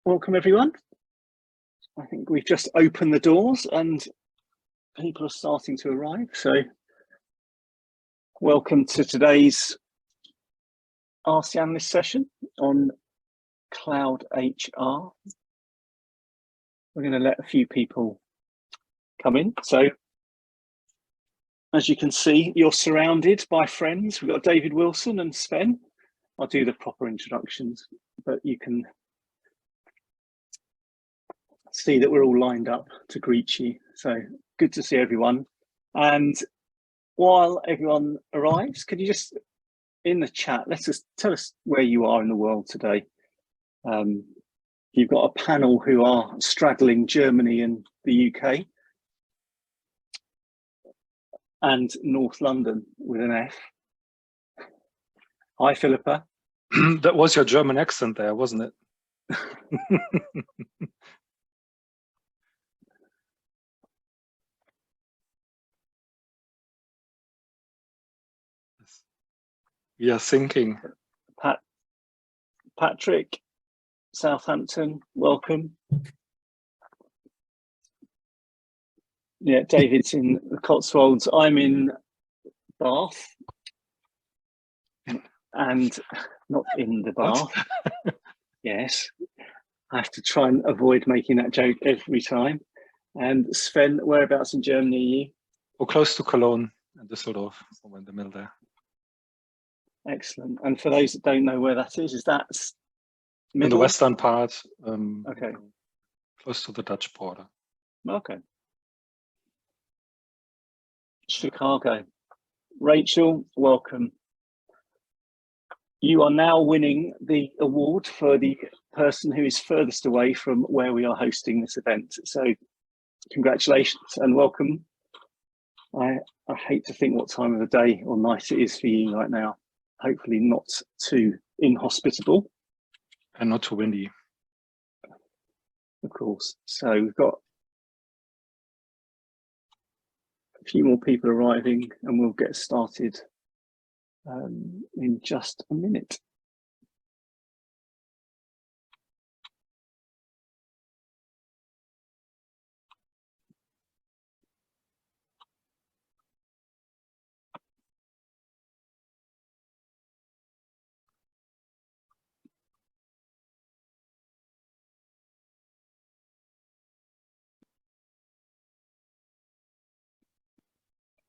Welcome everyone. I think we've just opened the doors and people are starting to arrive. So welcome to today's Ask the Analyst session on Cloud HR. We're going to let a few people come in. So as you can see, you're surrounded by friends. We've got David Wilson and Sven. I'll do the proper introductions, but you can see that we're all lined up to greet you. So good to see everyone. And while everyone arrives, could you just, in the chat, tell us where you are in the world today. You've got a panel who are straddling Germany and the UK and North London with an F. Hi, Philippa. That was your German accent there, wasn't it? We are thinking. Patrick, Southampton, welcome. Yeah, David's in the Cotswolds. I'm in Bath. And not in the Bath. Yes, I have to try and avoid making that joke every time. And Sven, whereabouts in Germany are you? Or close to Cologne and Düsseldorf, somewhere in the middle there. Excellent. And for those that don't know where that is that middle? In the western part, okay, close to the Dutch border. Okay. Chicago. Rachel, welcome. You are now winning the award for the person who is furthest away from where we are hosting this event. So congratulations and welcome. I hate to think what time of the day or night it is for you right now. Hopefully not too inhospitable. And not too windy. Of course. So we've got a few more people arriving and we'll get started in just a minute.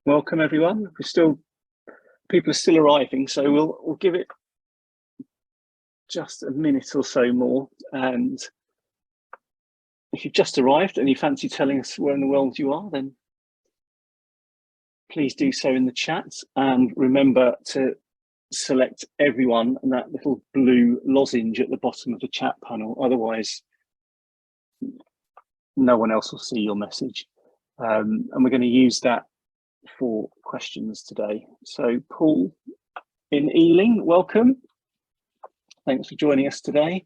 Welcome everyone. People are still arriving, so we'll give it just a minute or so more. And if you've just arrived and you fancy telling us where in the world you are, then please do so in the chat. And remember to select everyone and that little blue lozenge at the bottom of the chat panel. Otherwise, no one else will see your message. And we're going to use that for questions today. So Paul in Ealing, welcome. Thanks for joining us today.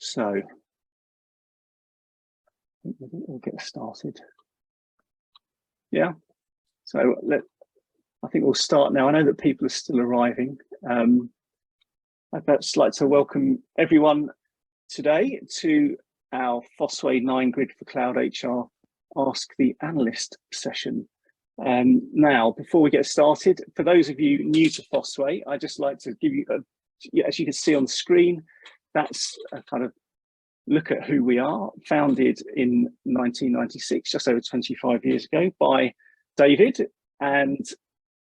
So we'll get started. Yeah, so I think we'll start now. I know that people are still arriving. I'd perhaps like to welcome everyone today to our Fosway 9 Grid for Cloud HR Ask the Analyst session. Now, before we get started, for those of you new to Fosway, I'd just like to give you, as you can see on the screen, that's a kind of look at who we are. Founded in 1996, just over 25 years ago, by David. And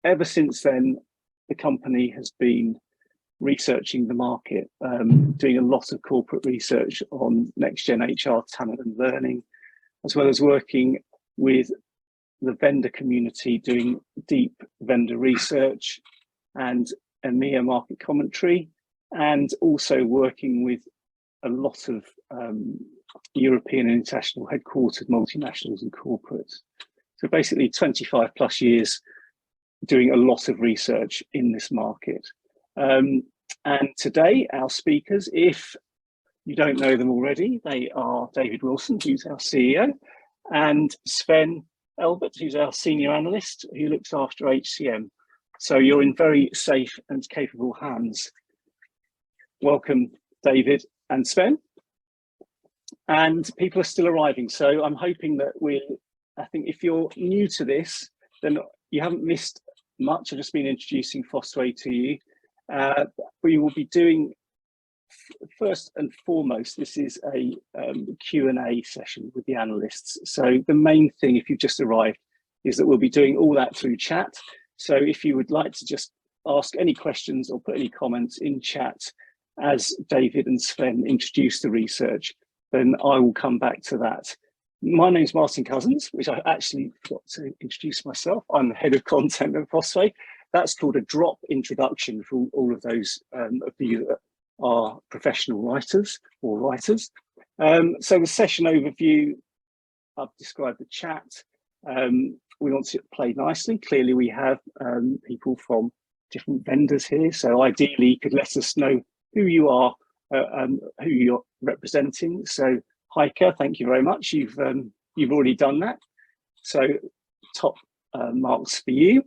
ever since then, the company has been researching the market, doing a lot of corporate research on next-gen HR talent and learning, as well as working with the vendor community, doing deep vendor research and EMEA market commentary, and also working with a lot of European and international headquartered multinationals and corporates. So basically 25 plus years doing a lot of research in this market. And today, our speakers, if you don't know them already, they are David Wilson, who's our CEO, and Sven Elbert, who's our senior analyst, who looks after HCM. So you're in very safe and capable hands. Welcome, David and Sven. And people are still arriving. So I'm hoping that I think if you're new to this, then you haven't missed much. I've just been introducing Fosway to you. We will be doing, first and foremost, this is a Q&A session with the analysts. So the main thing, if you've just arrived, is that we'll be doing all that through chat. So if you would like to just ask any questions or put any comments in chat as David and Sven introduce the research, then I will come back to that. My name's Martin Cousins, which I actually forgot to introduce myself. I'm the head of content at Fosway. That's called a drop introduction for all of those of you that are professional writers or writers. So the session overview, I've described the chat. We want to play nicely. Clearly, we have people from different vendors here. So ideally, you could let us know who you are and who you're representing. So Heike, thank you very much. You've already done that. So top marks for you.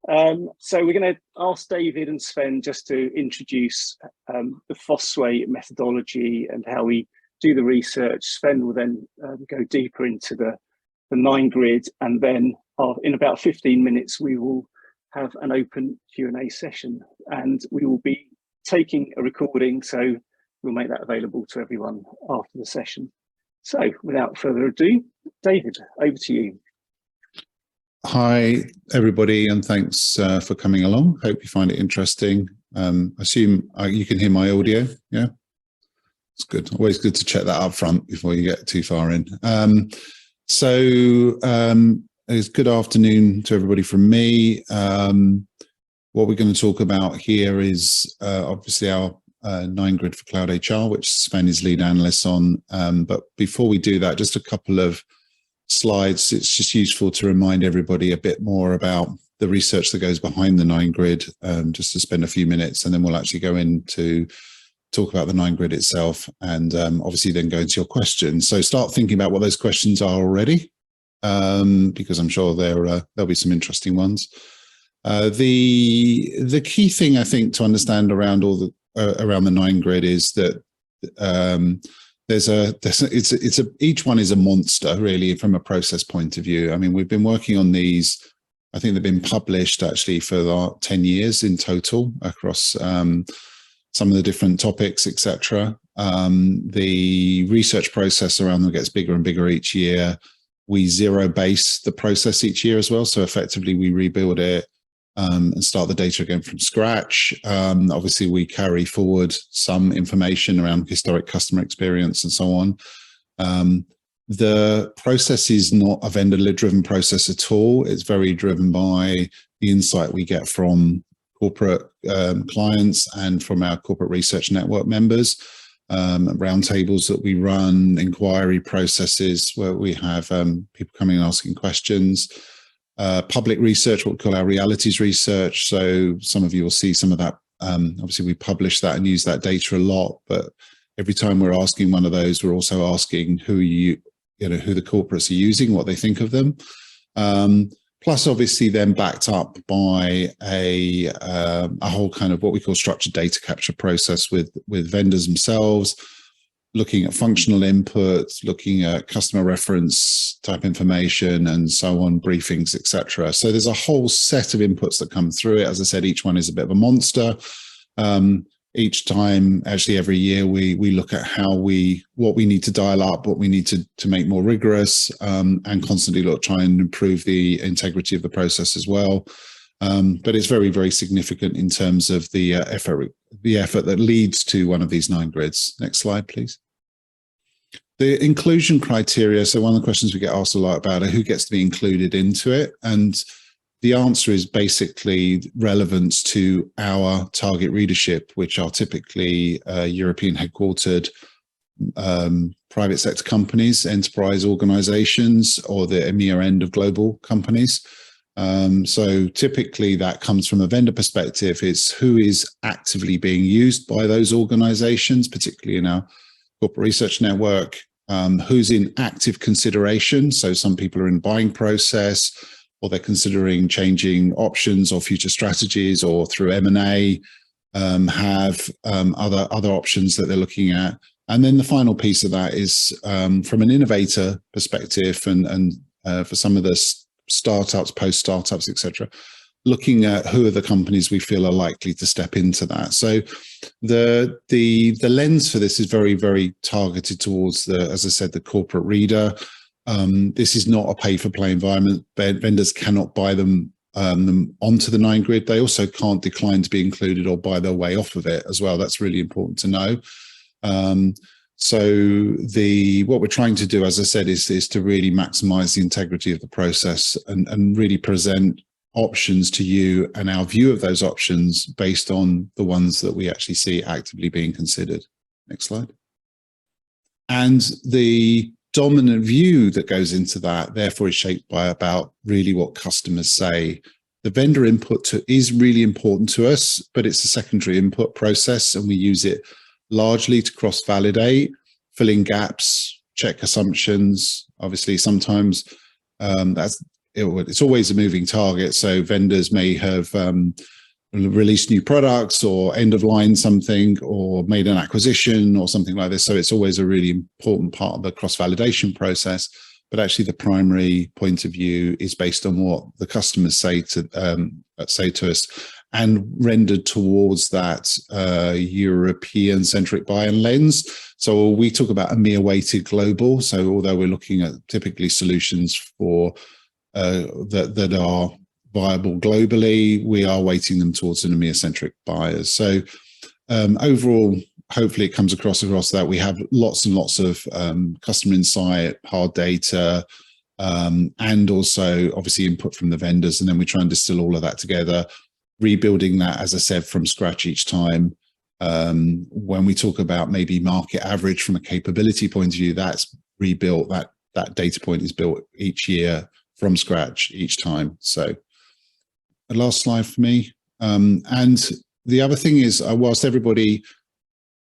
So we're going to ask David and Sven just to introduce the Fosway methodology and how we do the research. Sven will then go deeper into the 9-grid, and then in about 15 minutes, we will have an open Q&A session, and we will be taking a recording, so we'll make that available to everyone after the session. So without further ado, David, over to you. Hi, everybody, and thanks for coming along. Hope you find it interesting. I assume you can hear my audio, yeah? It's good. Always good to check that up front before you get too far in. It's good afternoon to everybody from me. What we're going to talk about here is obviously our 9-grid for Cloud HR, which Sven is lead analyst on. But before we do that, just a couple of slides. It's just useful to remind everybody a bit more about the research that goes behind the 9-grid, just to spend a few minutes, and then we'll actually go into talk about the 9-grid itself, and obviously then go into your questions. So start thinking about what those questions are already, because I'm sure there'll be some interesting ones. The key thing I think to understand around around the 9-grid is that each one is a monster really from a process point of view. I mean, we've been working on these. I think they've been published actually for 10 years in total across some of the different topics, etc. The research process around them gets bigger and bigger each year. We zero base the process each year as well. So effectively we rebuild it and start the data again from scratch. Obviously we carry forward some information around historic customer experience and so on. The process is not a vendor-led driven process at all. It's very driven by the insight we get from corporate clients and from our corporate research network members, roundtables that we run, inquiry processes where we have people coming and asking questions, public research, what we call our realities research. So some of you will see some of that. Obviously we publish that and use that data a lot, but every time we're asking one of those, we're also asking who the corporates are using, what they think of them. Plus, obviously, then backed up by a whole kind of what we call structured data capture process with vendors themselves, looking at functional inputs, looking at customer reference type information, and so on, briefings, etc. So there's a whole set of inputs that come through it. As I said, each one is a bit of a monster. Each time, actually every year, we look at what we need to dial up, what we need to make more rigorous, and constantly try and improve the integrity of the process as well. But it's very, very significant in terms of the effort that leads to one of these 9 grids. Next slide, please. The inclusion criteria. So one of the questions we get asked a lot about are who gets to be included into it. And the answer is basically relevance to our target readership, which are typically European headquartered private sector companies, enterprise organizations, or the EMEA end of global companies. So typically that comes from a vendor perspective. It's who is actively being used by those organizations, particularly in our corporate research network, who's in active consideration. So some people are in buying process, or they're considering changing options or future strategies, or through M&A, have other options that they're looking at. And then the final piece of that is from an innovator perspective, and for some of the startups, post-startups, etc., looking at who are the companies we feel are likely to step into that. So the lens for this is very, very targeted towards the, as I said, the corporate reader. This is not a pay-for-play environment. Vendors cannot buy them onto the 9-grid. They also can't decline to be included or buy their way off of it as well. That's really important to know. So what we're trying to do, as I said, is to really maximize the integrity of the process and really present options to you and our view of those options based on the ones that we actually see actively being considered. Next slide. And the dominant view that goes into that, therefore, is shaped by about really what customers say. The vendor input is really important to us, but it's a secondary input process, and we use it largely to cross-validate, fill in gaps, check assumptions. Obviously, sometimes it's always a moving target. So vendors may have released new products or end of line something, or made an acquisition or something like this. So it's always a really important part of the cross-validation process. But actually, the primary point of view is based on what the customers say to us, and rendered towards that European-centric buy-in lens. So we talk about EMEA-weighted global. So although we're looking at typically solutions for that are viable globally, we are weighting them towards an EMEA-centric buyers. So overall, hopefully it comes across that we have lots and lots of customer insight, hard data, and also obviously input from the vendors. And then we try and distill all of that together, rebuilding that, as I said, from scratch each time. When we talk about maybe market average from a capability point of view, that's rebuilt, that data point is built each year from scratch each time. So the last slide for me. And the other thing is, whilst everybody,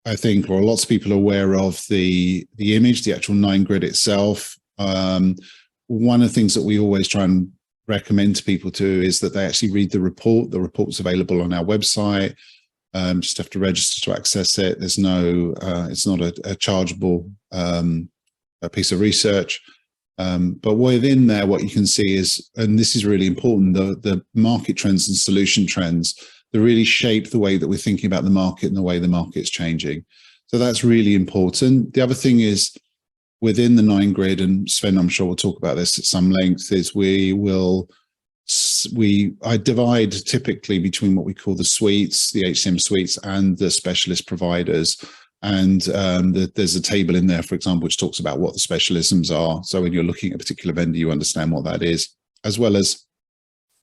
I think, or lots of people are aware of the image, the actual 9-grid itself, one of the things that we always try and recommend to people too is that they actually read the report. The report's available on our website. Just have to register to access it. There's no, it's not a chargeable a piece of research. But within there, what you can see is, and this is really important, the market trends and solution trends that really shape the way that we're thinking about the market and the way the market's changing. So that's really important. The other thing is, within the 9-grid, and Sven, I'm sure we'll talk about this at some length, is I divide typically between what we call the suites, the HCM suites, and the specialist providers. And there's a table in there, for example, which talks about what the specialisms are. So when you're looking at a particular vendor, you understand what that is, as well as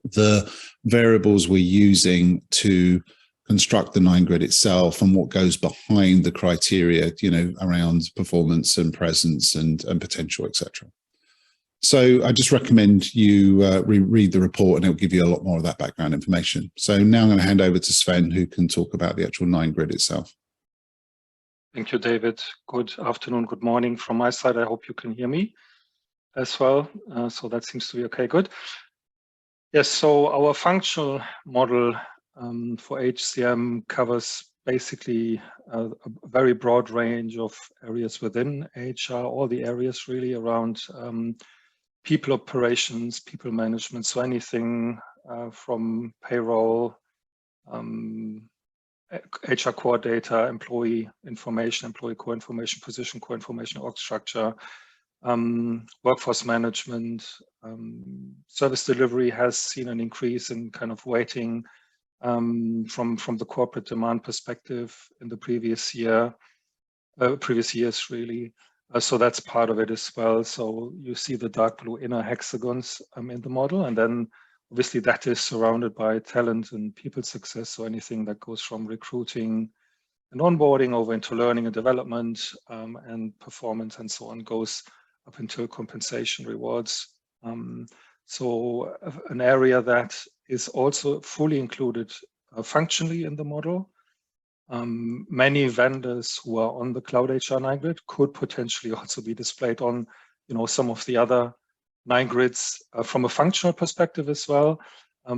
the variables we're using to construct the 9-grid itself and what goes behind the criteria, around performance and presence and potential, etc. So I just recommend you read the report, and it'll give you a lot more of that background information. So now I'm going to hand over to Sven, who can talk about the actual 9-grid itself. Thank you, David. Good afternoon, good morning from my side. I hope you can hear me as well. So that seems to be okay, good. Yes, so our functional model for HCM covers basically a very broad range of areas within HR, all the areas really around people operations, people management, so anything from payroll, HR core data, employee information, employee core information, position core information, org structure, workforce management. Service delivery has seen an increase in kind of weighting from the corporate demand perspective in the previous years really. So that's part of it as well. So you see the dark blue inner hexagons in the model, and then obviously that is surrounded by talent and people success. So anything that goes from recruiting and onboarding over into learning and development and performance and so on goes up until compensation rewards. So an area that is also fully included functionally in the model. Many vendors who are on the Cloud HR 9-grid could potentially also be displayed on, some of the other 9 grids from a functional perspective as well.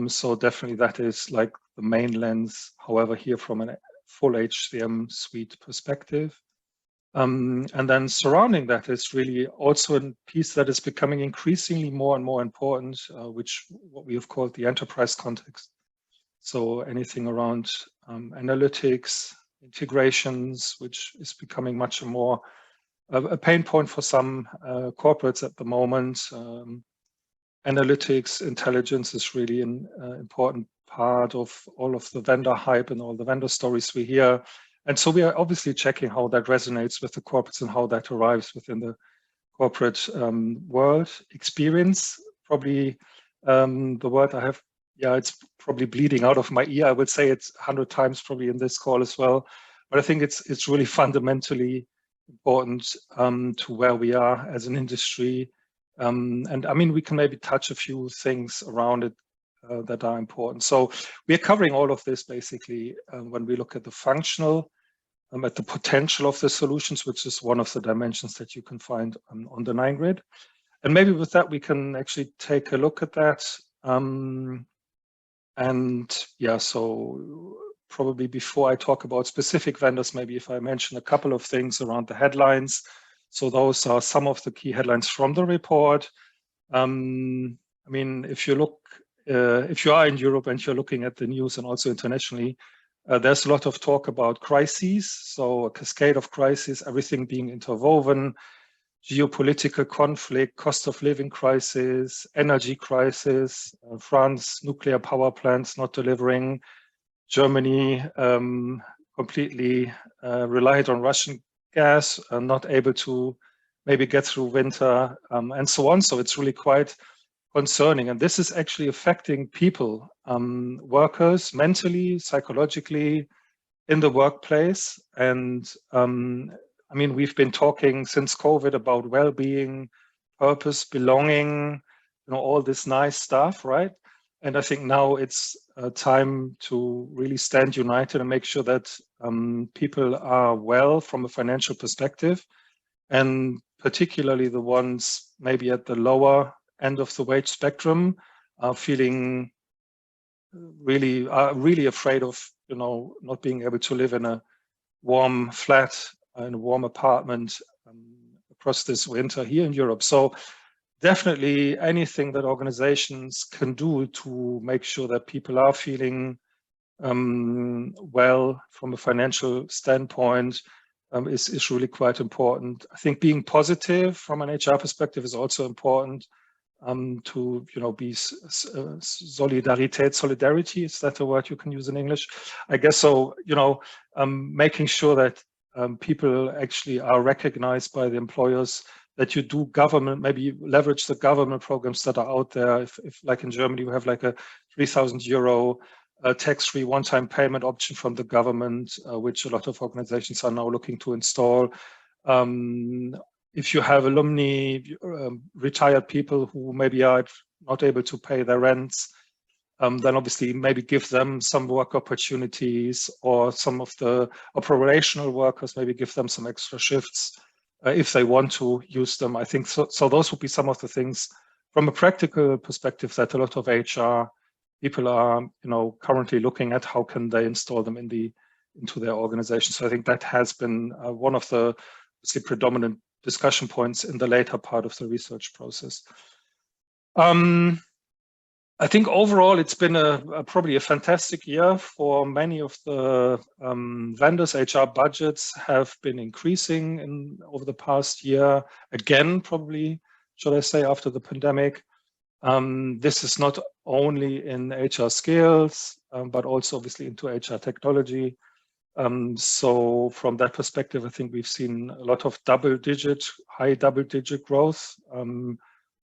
So definitely that is like the main lens, however, here from a full HCM suite perspective. And then surrounding that is really also a piece that is becoming increasingly more and more important, which what we have called the enterprise context. So anything around analytics, integrations, which is becoming much more a pain point for some corporates at the moment. Analytics, intelligence is really an important part of all of the vendor hype and all the vendor stories we hear. And so we are obviously checking how that resonates with the corporates and how that arrives within the corporate world. Experience, probably the word I have, yeah, it's probably bleeding out of my ear. I would say it's 100 times probably in this call as well. But I think it's really fundamentally important to where we are as an industry. And I mean, we can maybe touch a few things around it that are important. So we're covering all of this basically when we look at the functional, at the potential of the solutions, which is one of the dimensions that you can find on the 9 grid. And maybe with that, we can actually take a look at that. And yeah, so probably before I talk about specific vendors, maybe if I mention a couple of things around the headlines. So those are some of the key headlines from the report. I mean, if you look, if you are in Europe and you're looking at the news and also internationally, there's a lot of talk about crises. So a cascade of crises, everything being interwoven, geopolitical conflict, cost of living crisis, energy crisis, France, nuclear power plants not delivering, Germany completely relied on Russian gas, not able to maybe get through winter, and so on. So it's really quite concerning. And this is actually affecting people, workers, mentally, psychologically, in the workplace. And I mean, we've been talking since COVID about well-being, purpose, belonging, you know, all this nice stuff, right? And I think now it's time to really stand united and make sure that people are well from a financial perspective, and particularly the ones maybe at the lower end of the wage spectrum are feeling really afraid of, you know, not being able to live in a warm flat, in a warm apartment across this winter here in Europe. So definitely anything that organizations can do to make sure that people are feeling well from a financial standpoint is really quite important. I think being positive from an HR perspective is also important to, you know, be solidarity, is that a word you can use in English? I guess so, you know, making sure that people actually are recognized by the employers, that you do government, maybe leverage the government programs that are out there. If like in Germany, we have like a 3,000 euro tax-free one-time payment option from the government, which a lot of organizations are now looking to install. If you have alumni, retired people who maybe are not able to pay their rents, then obviously maybe give them some work opportunities, or some of the operational workers, maybe give them some extra shifts if they want to use them. I think so. So those would be some of the things from a practical perspective that a lot of HR people are, you know, currently looking at how can they install them into their organization. So I think that has been one of the predominant discussion points in the later part of the research process. I think overall it's been probably a fantastic year for many of the vendors. HR budgets have been increasing over the past year, again, probably, should I say, after the pandemic. This is not only in HR skills, but also obviously into HR technology. So from that perspective, I think we've seen a lot of high double-digit growth,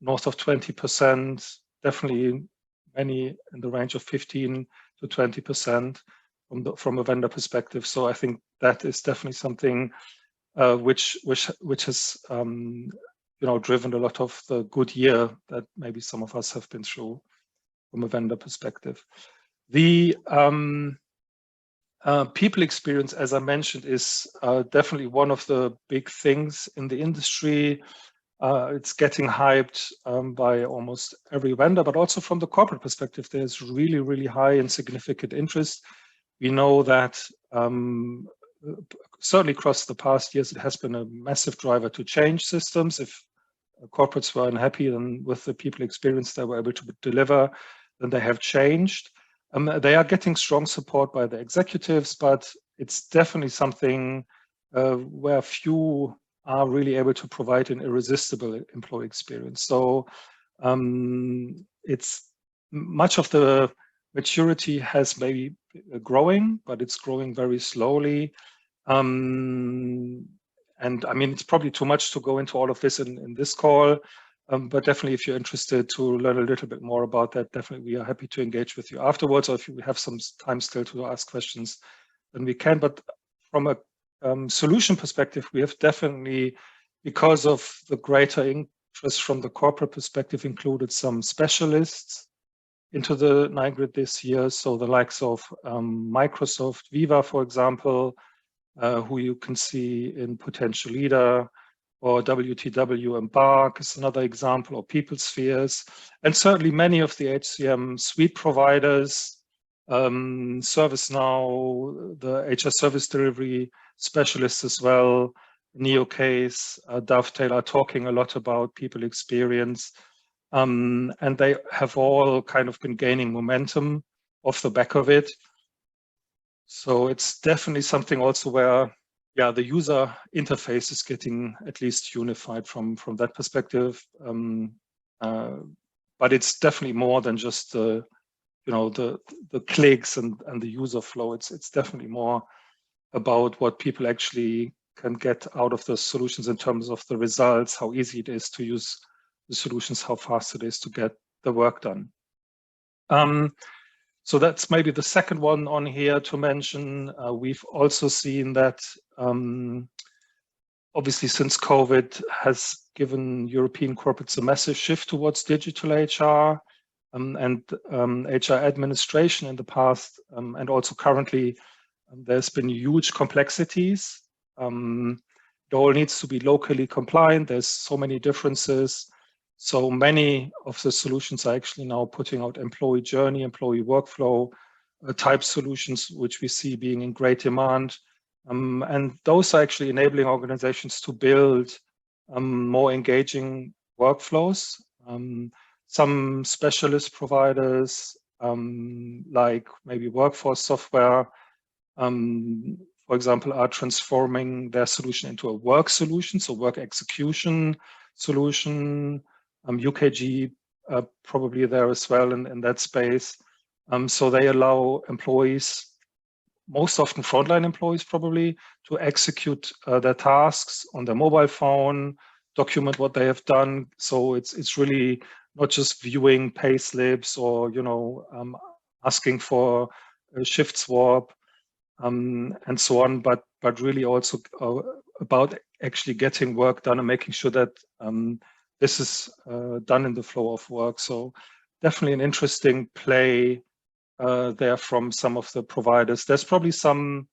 north of 20%, definitely many in the range of 15 to 20% from a vendor perspective. So I think that is definitely something which has you know, driven a lot of the good year that maybe some of us have been through from a vendor perspective. The people experience, as I mentioned, is definitely one of the big things in the industry. It's getting hyped by almost every vendor, but also from the corporate perspective, there's really, really high and significant interest. We know that certainly across the past years, it has been a massive driver to change systems. If corporates were unhappy then with the people experience they were able to deliver, then they have changed. They are getting strong support by the executives, but it's definitely something where few are really able to provide an irresistible employee experience. So it's much of the maturity has maybe growing, but it's growing very slowly. And I mean, it's probably too much to go into all of this in this call, but definitely if you're interested to learn a little bit more about that, definitely we are happy to engage with you afterwards, or if you have some time still to ask questions, then we can. But from a solution perspective, we have definitely, because of the greater interest from the corporate perspective, included some specialists into the 9-grid this year. So the likes of Microsoft, Viva, for example, who you can see in Potential Leader, or WTW Embark is another example, or PeopleSpheres, and certainly many of the HCM suite providers, ServiceNow, the HR service delivery specialists as well, NeoCase, Dovetail are talking a lot about people experience, and they have all kind of been gaining momentum off the back of it. So it's definitely something also where, yeah, the user interface is getting at least unified from that perspective. But it's definitely more than just the, you know, the clicks and the user flow. It's definitely more about what people actually can get out of the solutions in terms of the results, how easy it is to use the solutions, how fast it is to get the work done. So that's maybe the second one on here to mention. We've also seen that obviously since COVID has given European corporates a massive shift towards digital HR and HR administration in the past, and also currently there's been huge complexities. It all needs to be locally compliant. There's so many differences. So many of the solutions are actually now putting out employee journey, employee workflow type solutions, which we see being in great demand. And those are actually enabling organizations to build more engaging workflows. Some specialist providers, like maybe workforce software, for example, are transforming their solution into a work solution, so work execution solution. UKG probably there as well in that space. So they allow employees, most often frontline employees probably, to execute their tasks on their mobile phone, document what they have done. So it's really not just viewing pay slips or, you know, asking for a shift swap and so on, but really also about actually getting work done and making sure that this is done in the flow of work. So definitely an interesting play there from some of the providers. There's probably some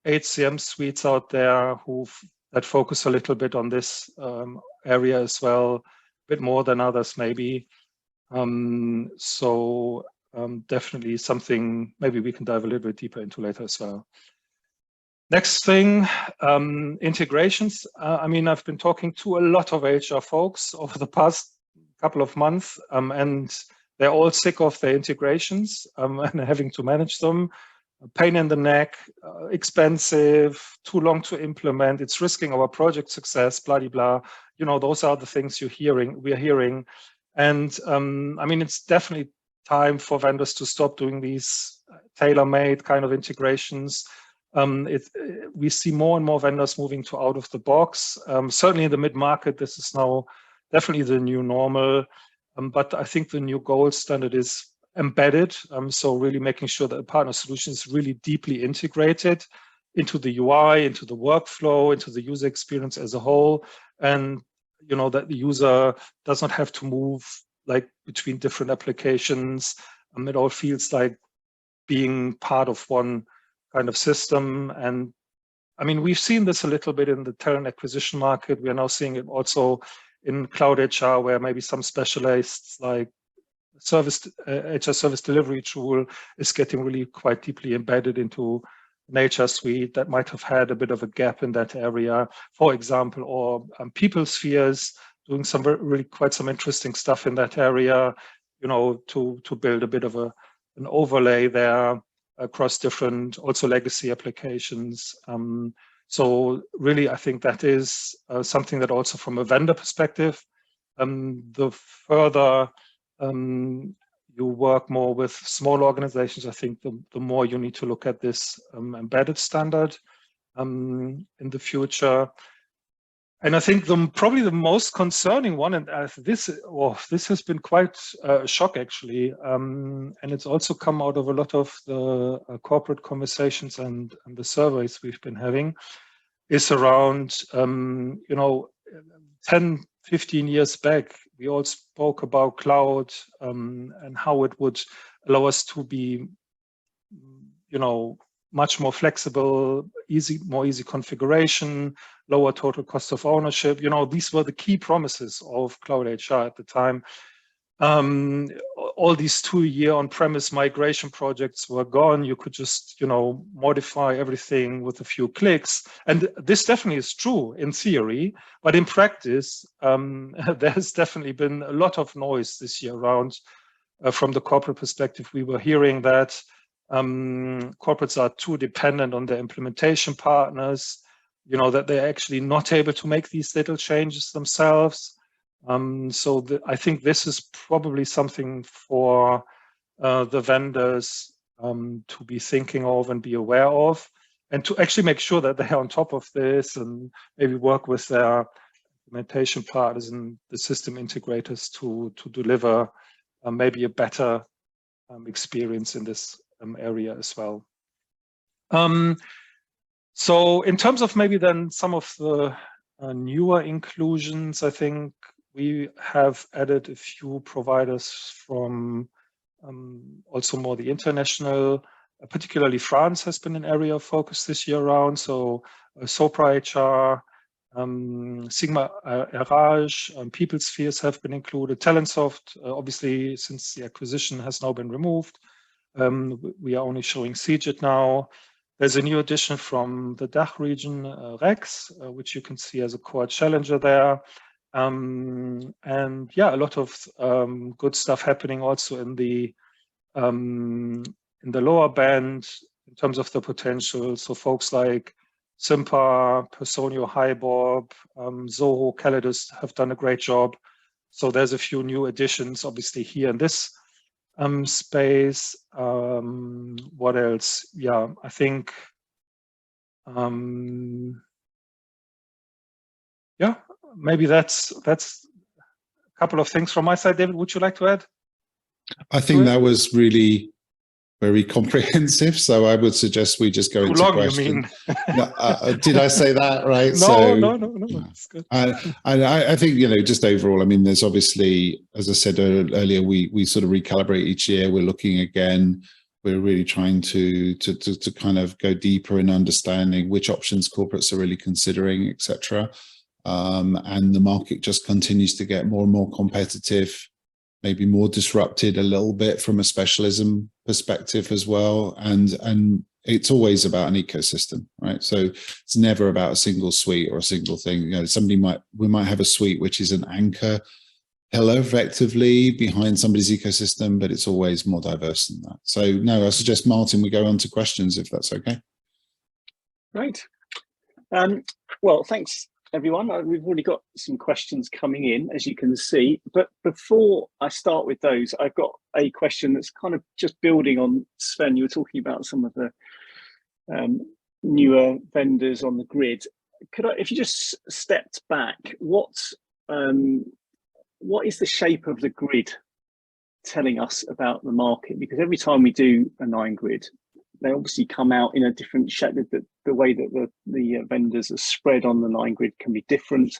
HCM suites out there that focus a little bit on this area as well, a bit more than others maybe. So definitely something maybe we can dive a little bit deeper into later as well. Next thing, integrations. I mean, I've been talking to a lot of HR folks over the past couple of months, and they're all sick of their integrations and having to manage them. A pain in the neck, expensive, too long to implement. It's risking our project success, blah, blah, blah. You know, those are the things we're hearing. And I mean, it's definitely time for vendors to stop doing these tailor-made kind of integrations. We see more and more vendors moving to out of the box. Certainly in the mid-market, this is now definitely the new normal. But I think the new gold standard is embedded. So really making sure that a partner solution is really deeply integrated into the UI, into the workflow, into the user experience as a whole. And you know that the user does not have to move like between different applications. It all feels like being part of one kind of system. And I mean, we've seen this a little bit in the talent acquisition market. We are now seeing it also in cloud HR, where maybe some specialists like HR service delivery tool is getting really quite deeply embedded into an HR suite that might have had a bit of a gap in that area, for example, or people spheres doing some really quite some interesting stuff in that area, you know, to build a bit of an overlay there across different also legacy applications. So really, I think that is something that also from a vendor perspective, the further you work more with small organizations, I think the more you need to look at this embedded standard in the future. And I think probably the most concerning one, and this has been quite a shock actually, and it's also come out of a lot of the corporate conversations and the surveys we've been having, is around, you know, 10, 15 years back, we all spoke about cloud and how it would allow us to be, you know, much more flexible, more easy configuration, lower total cost of ownership. You know, these were the key promises of cloud HR at the time. All these 2-year on-premise migration projects were gone. You could just, you know, modify everything with a few clicks. And this definitely is true in theory, but in practice, there's definitely been a lot of noise this year around. From the corporate perspective, we were hearing that corporates are too dependent on their implementation partners, you know, that they're actually not able to make these little changes themselves. So I think this is probably something for the vendors to be thinking of and be aware of, and to actually make sure that they're on top of this and maybe work with their implementation partners and the system integrators to deliver maybe a better experience in this area as well. So in terms of maybe then some of the newer inclusions, I think we have added a few providers from also more the international, particularly France has been an area of focus this year around. So Sopra HR, Sigma RH, People Spheres have been included. Talentsoft, obviously, since the acquisition has now been removed, we are only showing CJIT now. There's a new addition from the DACH region, Rex, which you can see as a core challenger there. And yeah, a lot of good stuff happening also in the lower band in terms of the potential. So folks like Simpa, Personio, Hybob, Zoho, Calidus have done a great job. So there's a few new additions, obviously, here in this space. What else? Yeah, I think, yeah, maybe that's a couple of things from my side. David, would you like to add? I think that was really very comprehensive. So I would suggest we just go into questions. You mean? No, did I say that right? No. That's good. I think, you know, just overall, I mean, there's obviously, as I said earlier, we sort of recalibrate each year. We're looking again. We're really trying to kind of go deeper in understanding which options corporates are really considering, etc. And the market just continues to get more and more competitive, maybe more disrupted a little bit from a specialism perspective as well. And it's always about an ecosystem, right? So it's never about a single suite or a single thing. You know, we might have a suite which is an anchor pillar effectively behind somebody's ecosystem, but it's always more diverse than that. So no, I suggest, Martin, we go on to questions if that's okay. Right. Well, thanks, everyone. We've already got some questions coming in, as you can see. But before I start with those, I've got a question that's kind of just building on Sven. You were talking about some of the newer vendors on the grid. If you just stepped back, what is the shape of the grid telling us about the market? Because every time we do a 9 grid, they obviously come out in a different shape. The way that the vendors are spread on the 9 grid can be different.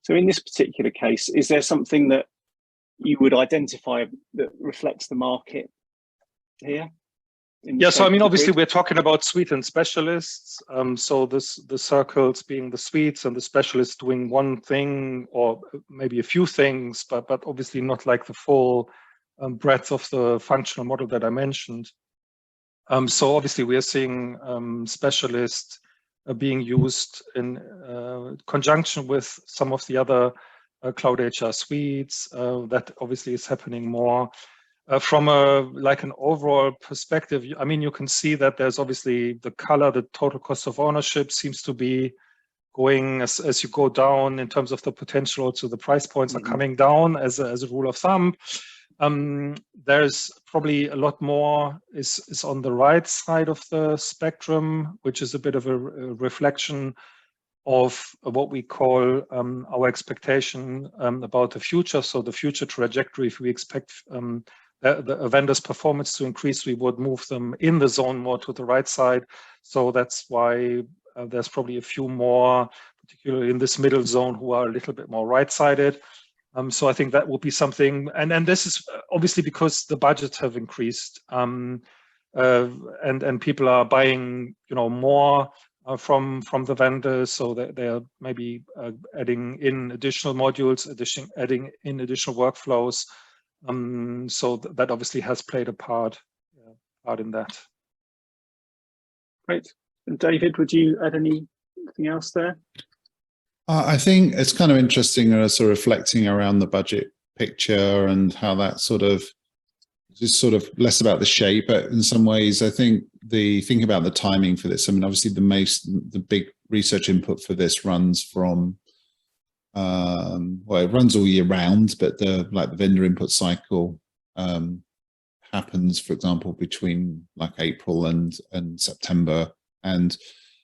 So in this particular case, is there something that you would identify that reflects the market here? Yeah, so I mean, obviously we're talking about suite and specialists. So the circles being the suites and the specialists doing one thing or maybe a few things, but obviously not like the full breadth of the functional model that I mentioned. So obviously we are seeing specialists being used in conjunction with some of the other Cloud HR suites. That obviously is happening more. From an overall perspective, I mean, you can see that there's obviously the color, the total cost of ownership seems to be going as you go down in terms of the potential. So the price points are coming down as a rule of thumb. There's probably a lot more is on the right side of the spectrum, which is a bit of a reflection of what we call our expectation about the future. So the future trajectory, if we expect the vendor's performance to increase, we would move them in the zone more to the right side. So that's why there's probably a few more, particularly in this middle zone, who are a little bit more right-sided. So I think that will be something, and this is obviously because the budgets have increased, and people are buying, more from the vendors, so that they are maybe adding in additional modules, adding in additional workflows. So that obviously has played a part in that. Great. And David, would you add anything else there? I think it's kind of interesting, sort of reflecting around the budget picture and how that sort of less about the shape, but in some ways, I think think about the timing for this. I mean, obviously the big research input for this runs from, well, it runs all year round, but the vendor input cycle happens, for example, between April and September. And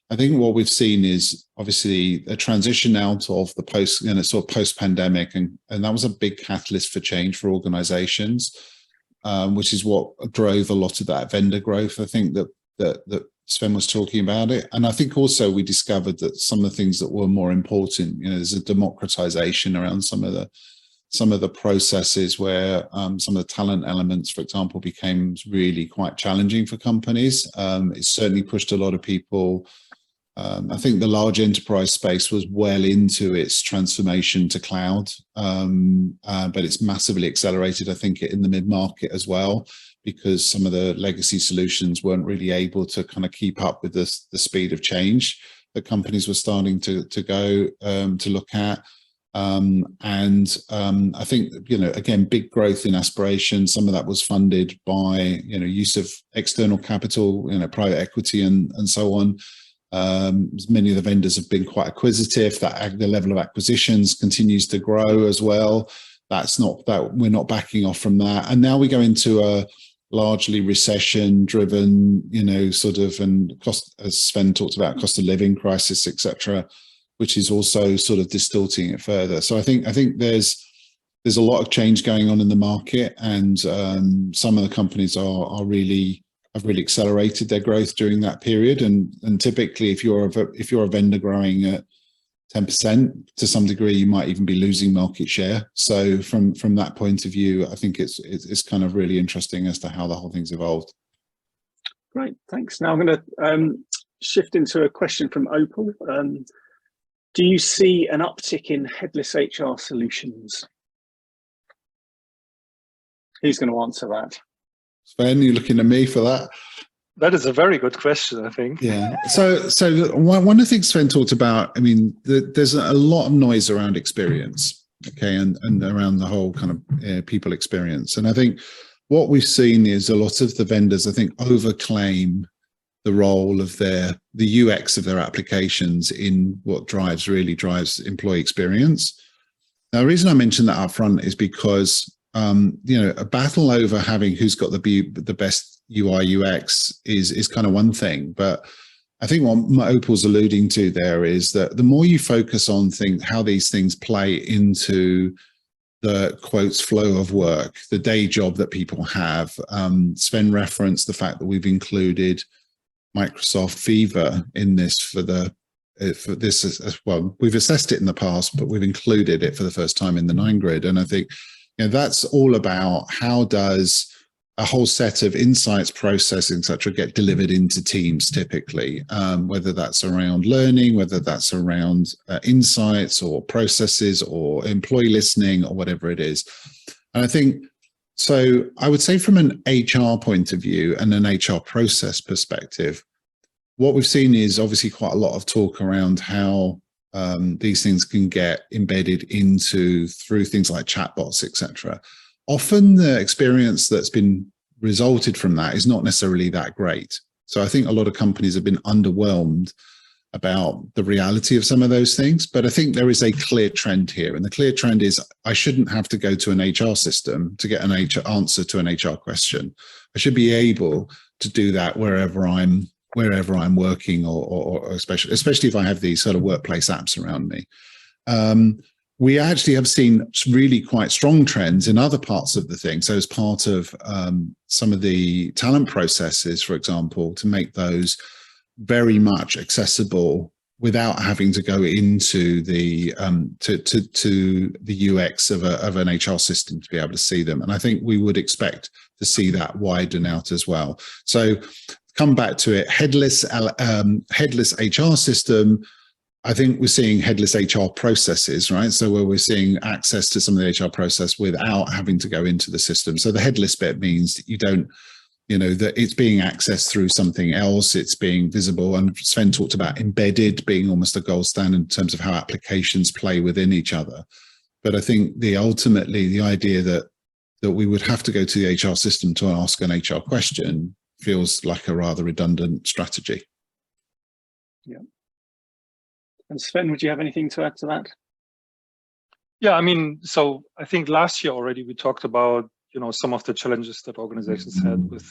I think what we've seen is obviously a transition out of the post-pandemic, and that was a big catalyst for change for organizations, which is what drove a lot of that vendor growth. I think that Sven was talking about it. And I think also we discovered that some of the things that were more important, there's a democratization around some of the processes where some of the talent elements, for example, became really quite challenging for companies. It certainly pushed a lot of people. I think the large enterprise space was well into its transformation to cloud, but it's massively accelerated, I think, in the mid-market as well, because some of the legacy solutions weren't really able to kind of keep up with the speed of change that companies were starting to go to look at. I think, again, big growth in aspiration. Some of that was funded by, use of external capital, private equity and so on. Many of the vendors have been quite acquisitive. The level of acquisitions continues to grow as well. We're not backing off from that. And now we go into a largely recession-driven, and cost, as Sven talked about, cost of living crisis, etc., which is also sort of distorting it further. So I think there's a lot of change going on in the market, and some of the companies have really accelerated their growth during that period. And typically, if you're a vendor growing at 10%, to some degree, you might even be losing market share. So from that point of view, I think it's kind of really interesting as to how the whole thing's evolved. Great, thanks. Now I'm going to shift into a question from Opal. Do you see an uptick in headless HR solutions? Who's going to answer that? Sven, you're looking at me for that. That is a very good question, I think. Yeah. So one of the things Sven talked about, I mean, there's a lot of noise around experience, okay, and around the whole kind of people experience. And I think what we've seen is a lot of the vendors, I think, overclaim the role of the UX of their applications in what really drives employee experience. Now, the reason I mention that up front is because a battle over having who's got the best UI UX is kind of one thing, but I think what Opal's alluding to there is that the more you focus on how these things play into the quotes flow of work, the day job that people have. Sven referenced the fact that we've included Microsoft Viva in this for this as well. We've assessed it in the past, but we've included it for the first time in the 9 grid, and I think that's all about how does a whole set of insights, processing, etc., get delivered into teams typically, whether that's around learning, whether that's around insights or processes or employee listening or whatever it is. And I think, so I would say from an HR point of view and an HR process perspective, what we've seen is obviously quite a lot of talk around how these things can get embedded into through things like chatbots, etc. Often the experience that's been resulted from that is not necessarily that great. So I think a lot of companies have been underwhelmed about the reality of some of those things, but I think there is a clear trend here. And the clear trend is I shouldn't have to go to an HR system to get an HR answer to an HR question. I should be able to do that wherever I'm working, or especially if I have these sort of workplace apps around me. We actually have seen really quite strong trends in other parts of the thing. So as part of some of the talent processes, for example, to make those very much accessible without having to go into the to the UX of an HR system to be able to see them. And I think we would expect to see that widen out as well. So come back to it, headless HR system. I think we're seeing headless HR processes, right? So where we're seeing access to some of the HR process without having to go into the system. So the headless bit means that you don't, that it's being accessed through something else, it's being visible. And Sven talked about embedded being almost a gold standard in terms of how applications play within each other. But I think ultimately the idea that we would have to go to the HR system to ask an HR question feels like a rather redundant strategy. Yeah. And Sven, would you have anything to add to that? Yeah, I mean, so I think last year already we talked about, some of the challenges that organizations had with,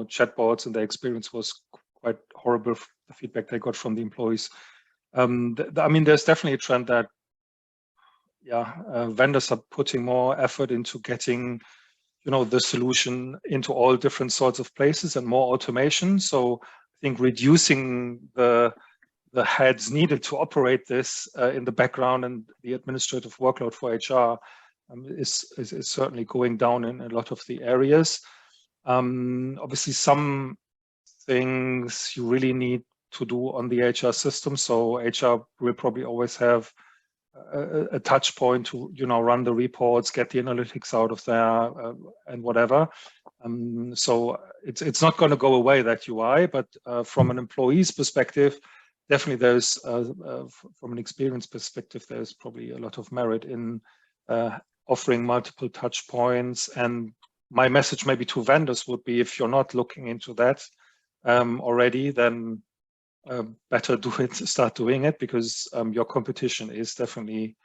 chatbots, and their experience was quite horrible, the feedback they got from the employees. I mean, there's definitely a trend that, vendors are putting more effort into getting, the solution into all different sorts of places and more automation. So I think reducing the heads needed to operate this in the background and the administrative workload for HR is certainly going down in a lot of the areas. Obviously, some things you really need to do on the HR system. So HR will probably always have a touch point to run the reports, get the analytics out of there, and whatever. So it's not going to go away, that UI, but from an employee's perspective, definitely there's from an experience perspective, there's probably a lot of merit in offering multiple touch points. And my message maybe to vendors would be, if you're not looking into that already, then better start doing it, because your competition is definitely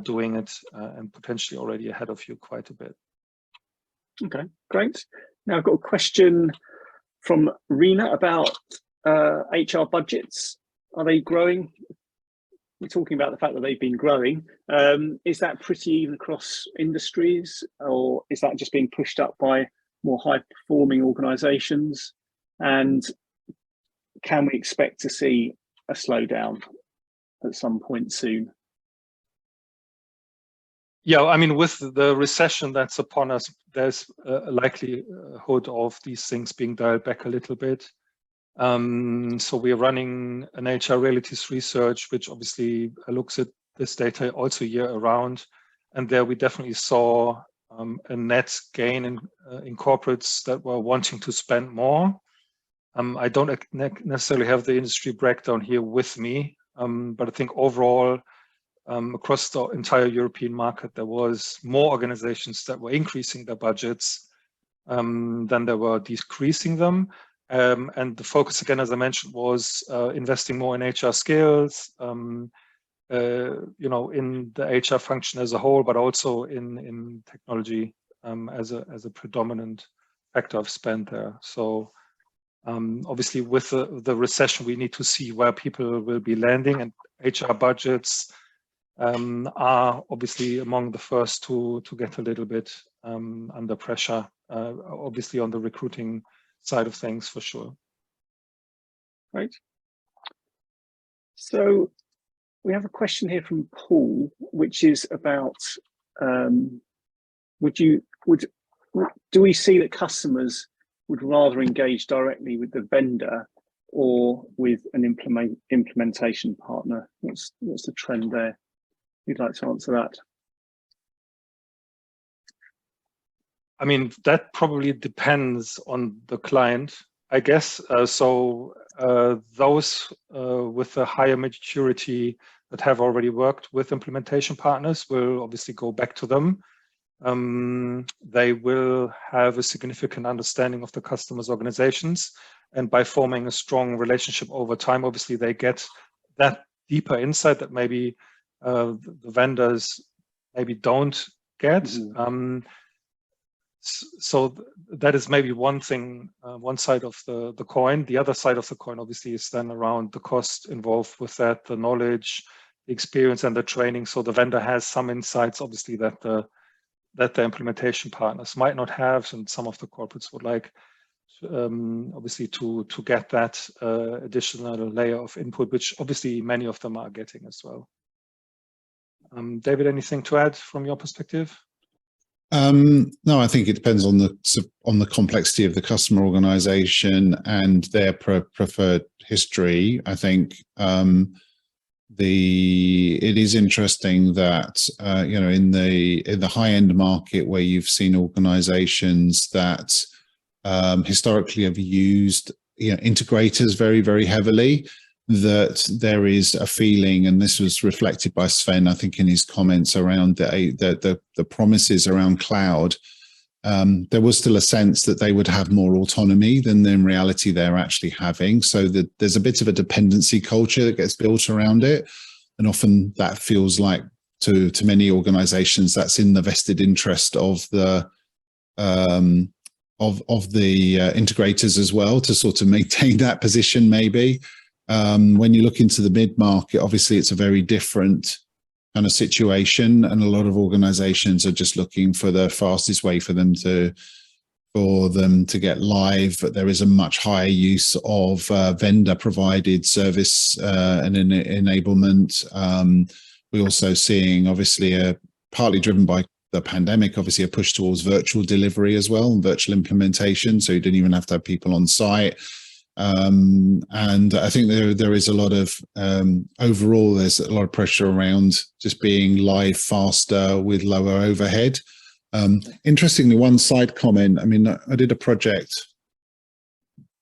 doing it and potentially already ahead of you quite a bit. Okay, great. Now I've got a question from Rena about HR budgets. Are they growing? We're talking about the fact that they've been growing. Is that pretty even across industries, or is that just being pushed up by more high-performing organisations? And can we expect to see a slowdown at some point soon? Yeah, I mean, with the recession that's upon us, there's a likelihood of these things being dialed back a little bit. So we're running an HR realities research, which obviously looks at this data also year around. And there we definitely saw a net gain in corporates that were wanting to spend more. I don't necessarily have the industry breakdown here with me, but I think overall, across the entire European market, there was more organizations that were increasing their budgets than they were decreasing them. And the focus, again, as I mentioned, was investing more in HR skills, in the HR function as a whole, but also in technology as a predominant factor of spend there. So obviously, with the recession, we need to see where people will be landing, and HR budgets are obviously among the first to get a little bit under pressure, obviously on the recruiting side of things for sure. Right. So we have a question here from Paul, which is about would do we see that customers would rather engage directly with the vendor or with an implementation partner? What's the trend there? Who'd like to answer that? I mean, that probably depends on the client, I guess. So those with a higher maturity that have already worked with implementation partners will obviously go back to them. They will have a significant understanding of the customer's organizations. And by forming a strong relationship over time, obviously they get that deeper insight that maybe the vendors maybe don't get. Mm-hmm. So that is maybe one thing, one side of the coin. The other side of the coin, obviously, is then around the cost involved with that, the knowledge, the experience, and the training. So the vendor has some insights, obviously, that the implementation partners might not have, and some of the corporates would like, obviously, to get that additional layer of input, which obviously many of them are getting as well. David, anything to add from your perspective? No, I think it depends on the complexity of the customer organization and their preferred history. I think it is interesting that you know, in the high end market where you've seen organizations that historically have used, you know, integrators very, very heavily, that there is a feeling, and this was reflected by Sven, I think, in his comments around the promises around cloud. There was still a sense that they would have more autonomy than in reality they're actually having. So that there's a bit of a dependency culture that gets built around it, and often that feels like to many organizations that's in the vested interest of the integrators as well, to sort of maintain that position maybe. When you look into the mid-market, obviously it's a very different kind of situation, and a lot of organizations are just looking for the fastest way for them to get live. But there is a much higher use of vendor provided service and enablement. We're also seeing, obviously, partly driven by the pandemic, obviously a push towards virtual delivery as well, and virtual implementation, so you didn't even have to have people on site. And I think there is a lot of overall, there's a lot of pressure around just being live faster with lower overhead. Interestingly, one side comment, I mean, I did a project,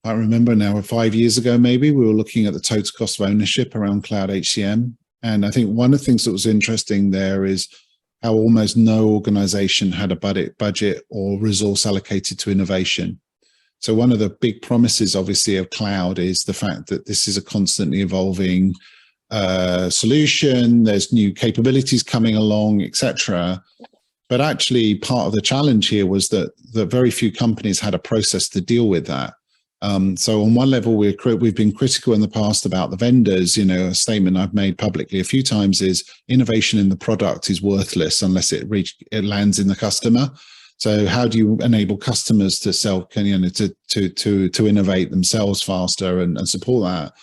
I remember now, 5 years ago maybe, we were looking at the total cost of ownership around cloud HCM. And I think one of the things that was interesting there is how almost no organization had a budget or resource allocated to innovation. So one of the big promises, obviously, of cloud is the fact that this is a constantly evolving solution. There's new capabilities coming along, etc. But actually, part of the challenge here was that very few companies had a process to deal with that. So on one level, we've been critical in the past about the vendors. You know, a statement I've made publicly a few times is innovation in the product is worthless unless it lands in the customer. So how do you enable customers to to innovate themselves faster and support that?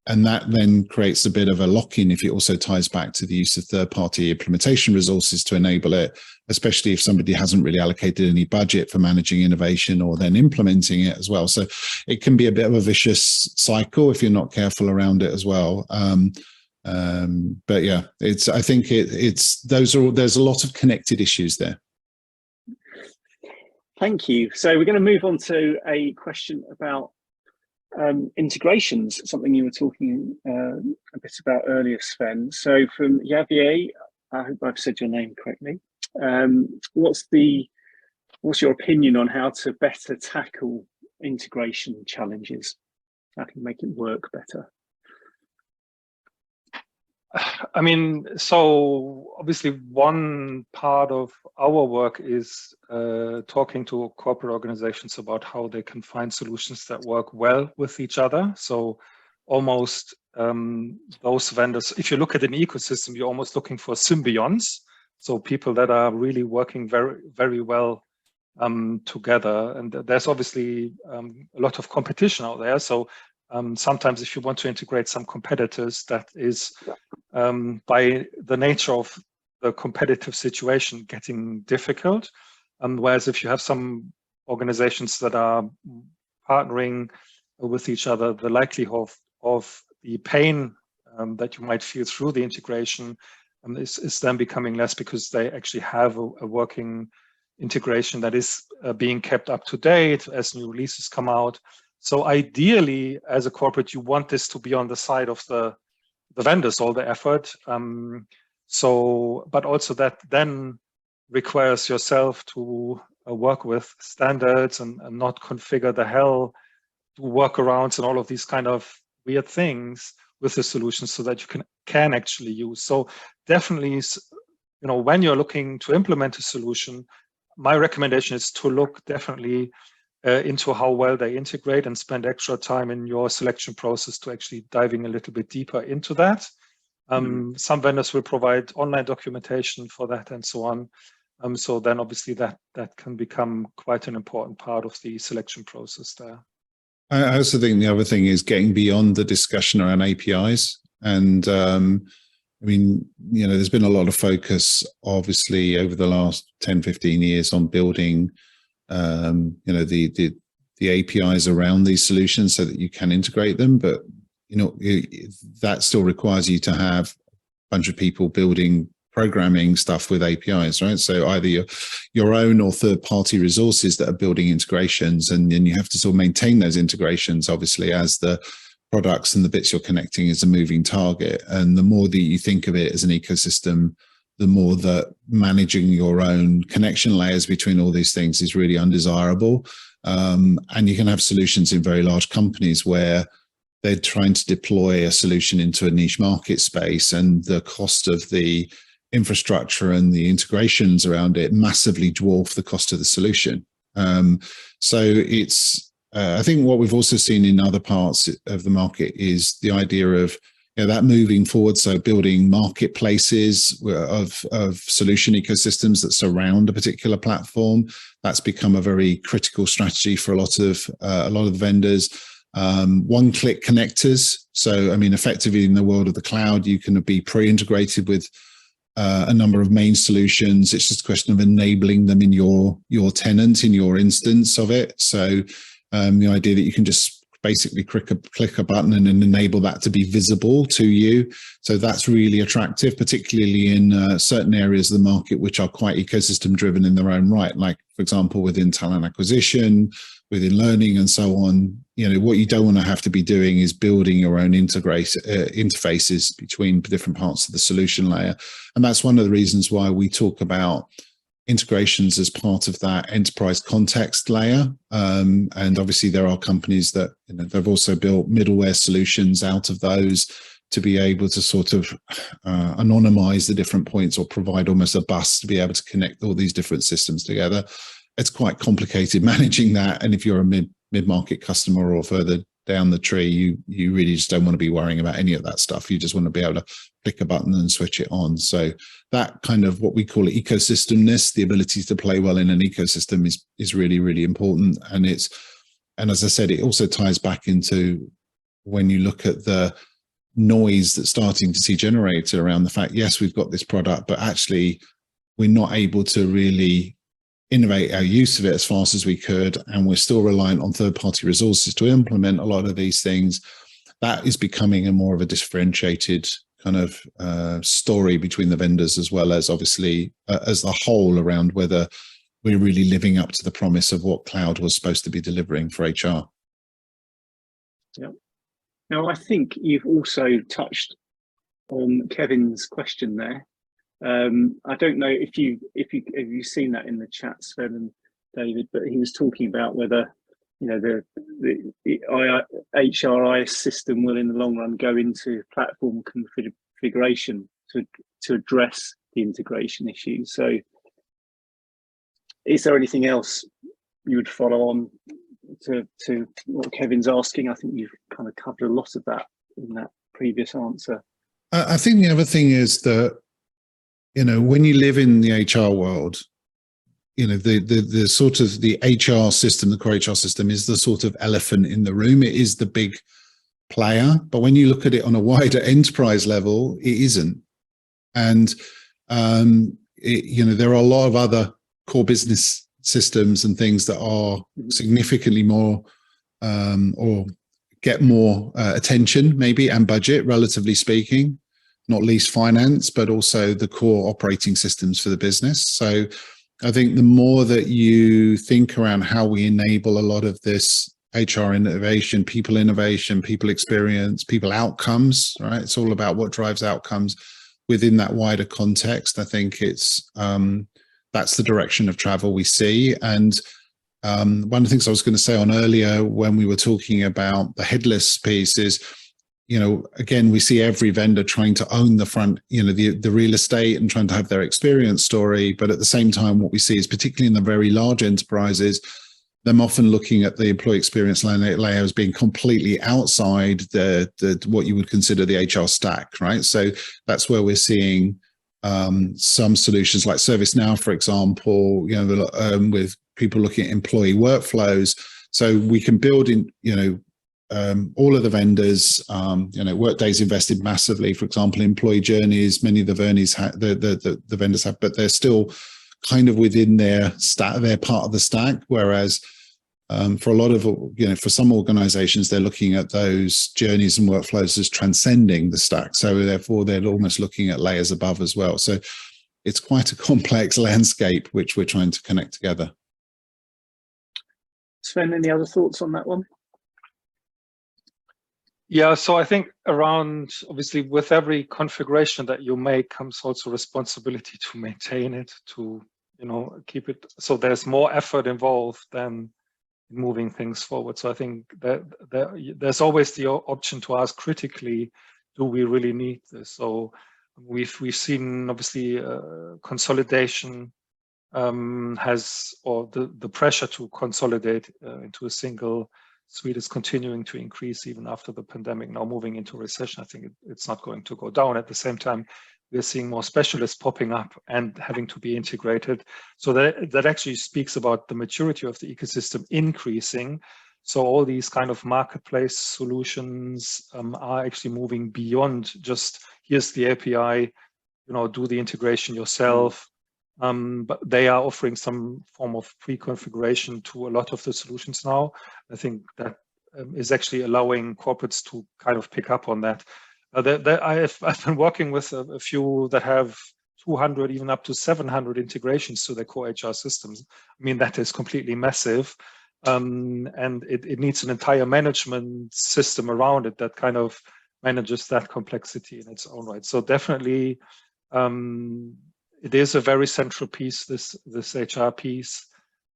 And that then creates a bit of a lock-in if it also ties back to the use of third-party implementation resources to enable it, especially if somebody hasn't really allocated any budget for managing innovation or then implementing it as well. So it can be a bit of a vicious cycle if you're not careful around it as well. But yeah, I think there's a lot of connected issues there. Thank you. So we're going to move on to a question about integrations, something you were talking a bit about earlier, Sven. So from Javier, I hope I've said your name correctly. What's your opinion on how to better tackle integration challenges? How can make it work better? I mean, so obviously one part of our work is talking to corporate organizations about how they can find solutions that work well with each other. So almost those vendors, if you look at an ecosystem, you're almost looking for symbionts. So people that are really working very, very well together. And there's obviously a lot of competition out there. So sometimes if you want to integrate some competitors, that is by the nature of the competitive situation getting difficult. Whereas if you have some organizations that are partnering with each other, the likelihood of the pain that you might feel through the integration is then becoming less, because they actually have a working integration that is being kept up to date as new releases come out. So ideally, as a corporate, you want this to be on the side of the vendors, all the effort. But also that then requires yourself to work with standards and not configure the hell, do workarounds and all of these kind of weird things with the solutions, so that you can actually use. So definitely, when you're looking to implement a solution, my recommendation is to look definitely into how well they integrate, and spend extra time in your selection process to actually diving a little bit deeper into that. Some vendors will provide online documentation for that and so on. So then obviously that can become quite an important part of the selection process there. I also think the other thing is getting beyond the discussion around APIs. And I mean, there's been a lot of focus, obviously, over the last 10, 15 years on building, the APIs around these solutions so that you can integrate them. But, that still requires you to have a bunch of people building programming stuff with APIs, right? So either your own or third-party resources that are building integrations, and then you have to sort of maintain those integrations, obviously, as the products and the bits you're connecting is a moving target. And the more that you think of it as an ecosystem, the more that managing your own connection layers between all these things is really undesirable. And you can have solutions in very large companies where they're trying to deploy a solution into a niche market space, and the cost of the infrastructure and the integrations around it massively dwarf the cost of the solution. So it's, I think what we've also seen in other parts of the market is the idea of that moving forward. So building marketplaces of solution ecosystems that surround a particular platform, that's become a very critical strategy for a lot of the vendors. One-click connectors. So, I mean, effectively in the world of the cloud, you can be pre-integrated with a number of main solutions. It's just a question of enabling them in your tenant, in your instance of it. So the idea that you can just basically click a button and enable that to be visible to you. So that's really attractive, particularly in certain areas of the market which are quite ecosystem driven in their own right. Like, for example, within talent acquisition, within learning and so on. What you don't want to have to be doing is building your own interfaces between different parts of the solution layer. And that's one of the reasons why we talk about integrations as part of that enterprise context layer. And obviously there are companies that, they've also built middleware solutions out of those to be able to sort of anonymize the different points, or provide almost a bus to be able to connect all these different systems together. It's quite complicated managing that. And if you're a mid-market customer or further down the tree, you really just don't want to be worrying about any of that stuff. You just want to be able to click a button and switch it on. So that kind of what we call ecosystemness, the ability to play well in an ecosystem is really, really important. And as I said, it also ties back into when you look at the noise that's starting to see generated around the fact, yes, we've got this product, but actually we're not able to really innovate our use of it as fast as we could, and we're still reliant on third-party resources to implement a lot of these things. That is becoming a more of a differentiated kind of story between the vendors, as well as obviously as a whole, around whether we're really living up to the promise of what cloud was supposed to be delivering for HR. Yeah. Now, I think you've also touched on Kevin's question there. I don't know if you've seen that in the chat, Sven and David, but he was talking about whether the HRIS system will in the long run go into platform configuration to address the integration issue. So is there anything else you would follow on to what Kevin's asking? I think you've kind of covered a lot of that in that previous answer. I think the other thing is that, when you live in the HR world, the sort of the HR system, the core HR system, is the sort of elephant in the room. It is the big player, but when you look at it on a wider enterprise level, it isn't. And there are a lot of other core business systems and things that are significantly more or get more attention maybe and budget, relatively speaking, not least finance, but also the core operating systems for the business. So I think the more that you think around how we enable a lot of this HR innovation, people experience, people outcomes, right? It's all about what drives outcomes within that wider context. I think it's that's the direction of travel we see. And one of the things I was going to say on earlier when we were talking about the headless piece is, you know, again, we see every vendor trying to own the front, you know, the real estate and trying to have their experience story. But at the same time, what we see is, particularly in the very large enterprises, them often looking at the employee experience layer as being completely outside the what you would consider the HR stack, right? So that's where we're seeing some solutions like ServiceNow, for example, you know, with people looking at employee workflows. So we can build in, you know, all of the vendors, you know, Workday's invested massively, for example, employee journeys, many of the the vendors have, but they're still kind of within their stack, they're part of the stack. Whereas for a lot of, you know, for some organizations, they're looking at those journeys and workflows as transcending the stack. So therefore, they're almost looking at layers above as well. So it's quite a complex landscape, which we're trying to connect together. Sven, any other thoughts on that one? Yeah, so I think around, obviously, with every configuration that you make comes also responsibility to maintain it, to, you know, keep it. So there's more effort involved than moving things forward. So I think that there's always the option to ask critically, do we really need this? So we've seen, obviously, consolidation has, or the pressure to consolidate into a single suite is continuing to increase even after the pandemic. Now moving into recession, I think it's not going to go down. At the same time, we're seeing more specialists popping up and having to be integrated. So that actually speaks about the maturity of the ecosystem increasing. So all these kind of marketplace solutions are actually moving beyond just, here's the API, you know, do the integration yourself. But they are offering some form of pre-configuration to a lot of the solutions now. I think that is actually allowing corporates to kind of pick up on that. I've been working with a few that have 200, even up to 700 integrations to their core HR systems. I mean, that is completely massive. And it needs an entire management system around it that kind of manages that complexity in its own right. So definitely, it is a very central piece, this HR piece.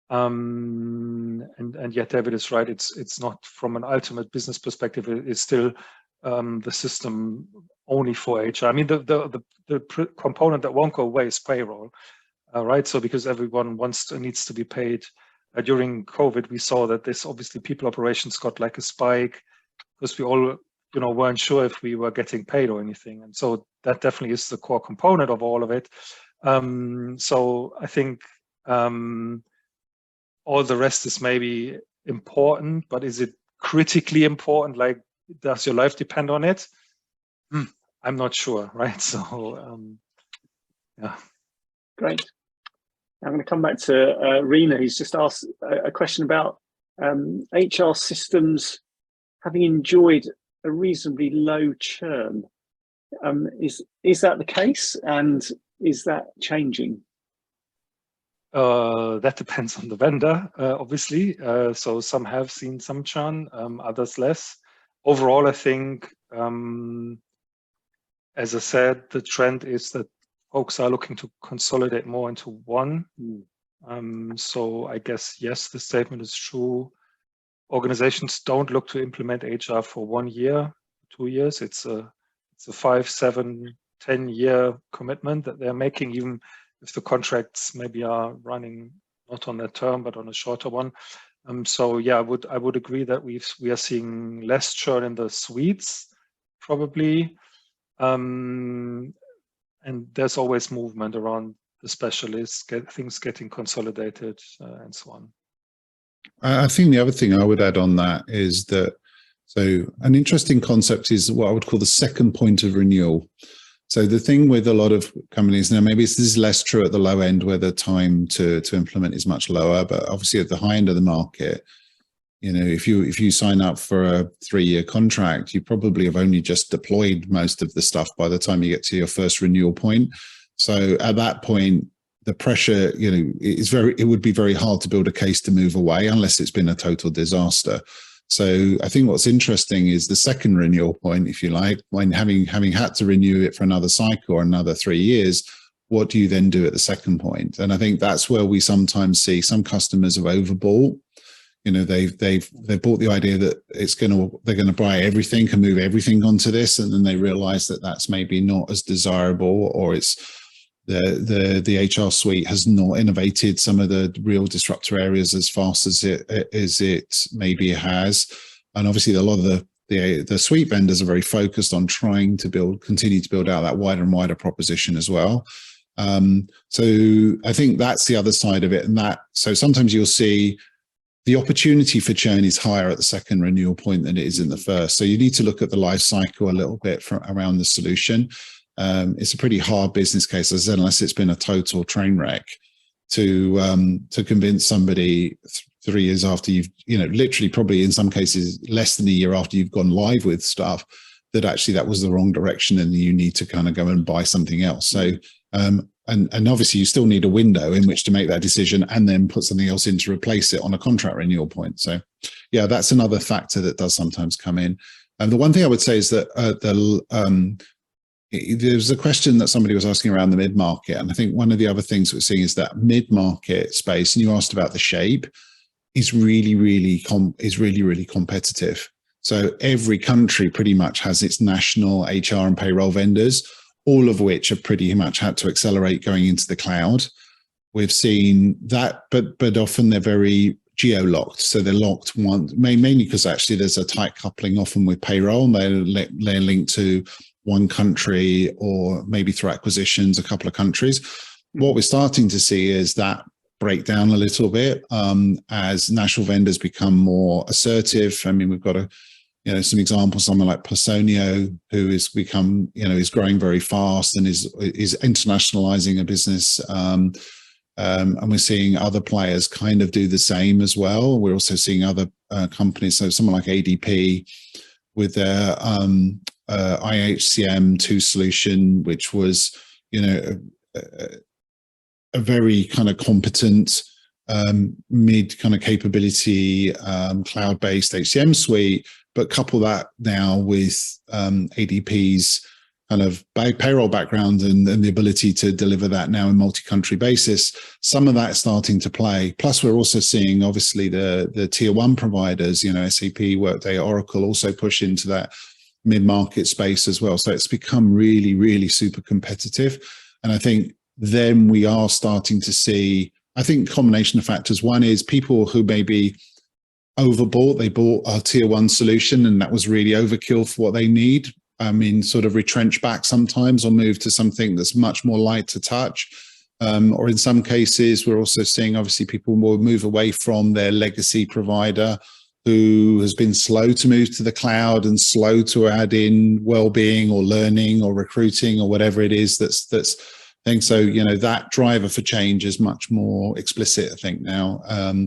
And yet David is right, it's not from an ultimate business perspective, it's still the system only for HR. I mean, the component that won't go away is payroll, right? So because everyone needs to be paid. During COVID, we saw that this, obviously, people operations got like a spike because we all, you know, weren't sure if we were getting paid or anything. And so that definitely is the core component of all of it. So I think all the rest is maybe important, but is it critically important? Like, does your life depend on it? I'm not sure, right? So, yeah. Great. I'm going to come back to Rena. He's just asked a question about HR systems having enjoyed a reasonably low churn. Is that the case, and is that changing? That depends on the vendor, obviously. So some have seen some churn, others less. Overall, I think, as I said, the trend is that folks are looking to consolidate more into one. So I guess, yes, the statement is true. Organizations don't look to implement HR for 1 year, 2 years. It's a 5, 7, 10-year commitment that they're making, even if the contracts maybe are running not on that term, but on a shorter one. So yeah, I would agree that we are seeing less churn in the suites, probably. And there's always movement around the specialists, things getting consolidated, and so on. I think the other thing I would add on that is that, so an interesting concept is what I would call the second point of renewal. So the thing with a lot of companies now, maybe this is less true at the low end where the time to implement is much lower, but obviously at the high end of the market, you know, if you sign up for a 3-year contract, you probably have only just deployed most of the stuff by the time you get to your first renewal point. So at that point, the pressure, you know, it would be very hard to build a case to move away unless it's been a total disaster. So I think what's interesting is the second renewal point, if you like, when having had to renew it for another cycle or another 3 years, what do you then do at the second point? And I think that's where we sometimes see some customers have overbought. You know, they've bought the idea that they're going to buy everything and move everything onto this, and then they realize that that's maybe not as desirable, or it's the HR suite has not innovated some of the real disruptor areas as fast as it maybe has. And obviously a lot of the suite vendors are very focused on trying to continue to build out that wider and wider proposition as well. So I think that's the other side of it. And so sometimes you'll see the opportunity for churn is higher at the second renewal point than it is in the first. So you need to look at the life cycle a little bit around the solution. It's a pretty hard business case, as I said, unless it's been a total train wreck, to convince somebody 3 years after you've, you know, literally probably in some cases less than a year after you've gone live with stuff, that actually that was the wrong direction and you need to kind of go and buy something else. So and obviously you still need a window in which to make that decision and then put something else in to replace it on a contract renewal point. So yeah, that's another factor that does sometimes come in. And the one thing I would say is that there's a question that somebody was asking around the mid-market. And I think one of the other things we're seeing is that mid-market space, and you asked about the shape, is really competitive. So every country pretty much has its national HR and payroll vendors, all of which have pretty much had to accelerate going into the cloud. We've seen that, but often they're very geo-locked. So they're locked mainly because actually there's a tight coupling often with payroll. They're linked to one country or maybe through acquisitions, a couple of countries. What we're starting to see is that break down a little bit as national vendors become more assertive. I mean, we've got some examples, someone like Personio, who is growing very fast and is internationalizing a business. And we're seeing other players kind of do the same as well. We're also seeing other companies. So someone like ADP with their IHCM2 solution, which was, a very kind of competent mid kind of capability cloud-based HCM suite, but couple that now with ADP's kind of payroll background and the ability to deliver that now in multi-country basis. Some of that starting to play. Plus, we're also seeing obviously the tier one providers, SAP, Workday, Oracle also push into that mid-market space as well. So it's become really, really super competitive. And I think then we are starting to see, I think, a combination of factors. One is people who maybe overbought, they bought a tier one solution and that was really overkill for what they need. I mean, sort of retrench back sometimes or move to something that's much more light to touch. Or in some cases, we're also seeing obviously people will move away from their legacy provider who has been slow to move to the cloud and slow to add in well-being or learning or recruiting or whatever it is that's thing. So, that driver for change is much more explicit, I think, now,